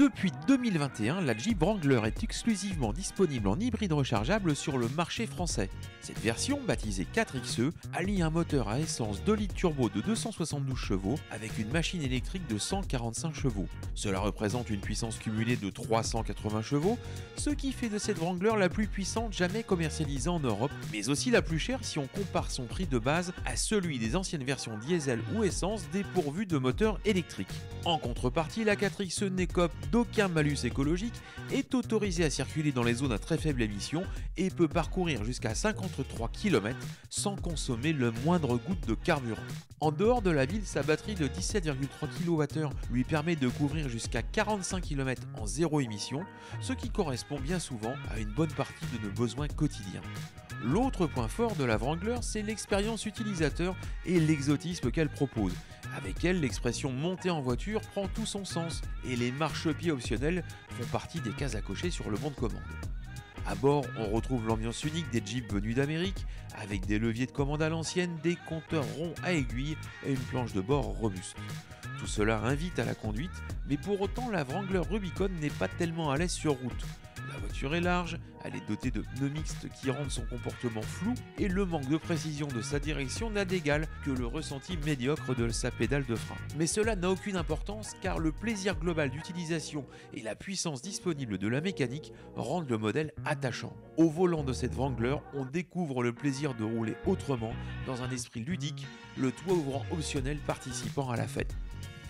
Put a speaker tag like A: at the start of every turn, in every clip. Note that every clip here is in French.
A: Depuis 2021, la Jeep Wrangler est exclusivement disponible en hybride rechargeable sur le marché français. Cette version, baptisée 4XE, allie un moteur à essence 2 litres turbo de 272 chevaux avec une machine électrique de 145 chevaux. Cela représente une puissance cumulée de 380 chevaux, ce qui fait de cette Wrangler la plus puissante jamais commercialisée en Europe, mais aussi la plus chère si on compare son prix de base à celui des anciennes versions diesel ou essence dépourvues de moteur électrique. En contrepartie, la 4XE n'écope d'aucun malus écologique, est autorisée à circuler dans les zones à très faible émission et peut parcourir jusqu'à 53 km sans consommer le moindre goutte de carburant. En dehors de la ville, sa batterie de 17,3 kWh lui permet de couvrir jusqu'à 45 km en zéro émission, ce qui correspond bien souvent à une bonne partie de nos besoins quotidiens. L'autre point fort de la Wrangler, c'est l'expérience utilisateur et l'exotisme qu'elle propose. Avec elle, l'expression monter en voiture prend tout son sens et les marchepieds optionnels font partie des cases à cocher sur le bon de commande. À bord, on retrouve l'ambiance unique des Jeeps venus d'Amérique, avec des leviers de commande à l'ancienne, des compteurs ronds à aiguilles et une planche de bord robuste. Tout cela invite à la conduite, mais pour autant la Wrangler Rubicon n'est pas tellement à l'aise sur route. La voiture est large, elle est dotée de pneus mixtes qui rendent son comportement flou et le manque de précision de sa direction n'a d'égal que le ressenti médiocre de sa pédale de frein. Mais cela n'a aucune importance car le plaisir global d'utilisation et la puissance disponible de la mécanique rendent le modèle attachant. Au volant de cette Wrangler, on découvre le plaisir de rouler autrement dans un esprit ludique, le toit ouvrant optionnel participant à la fête.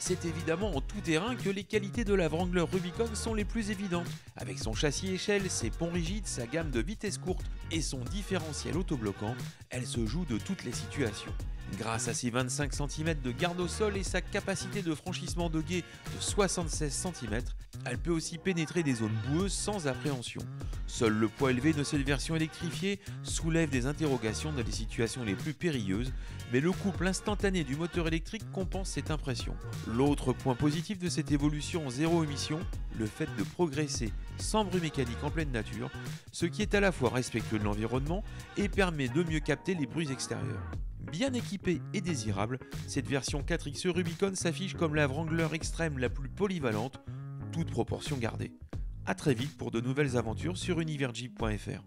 A: C'est évidemment en tout terrain que les qualités de la Wrangler Rubicon sont les plus évidentes. Avec son châssis échelle, ses ponts rigides, sa gamme de vitesse courte et son différentiel autobloquant, elle se joue de toutes les situations. Grâce à ses 25 cm de garde au sol et sa capacité de franchissement de gué de 76 cm, elle peut aussi pénétrer des zones boueuses sans appréhension. Seul le poids élevé de cette version électrifiée soulève des interrogations dans les situations les plus périlleuses, mais le couple instantané du moteur électrique compense cette impression. L'autre point positif de cette évolution en zéro émission, le fait de progresser sans bruit mécanique en pleine nature, ce qui est à la fois respectueux de l'environnement et permet de mieux capter les bruits extérieurs. Bien équipée et désirable, cette version 4XE Rubicon s'affiche comme la Wrangler extrême la plus polyvalente, toute proportion gardée. A très vite pour de nouvelles aventures sur universjeep.fr.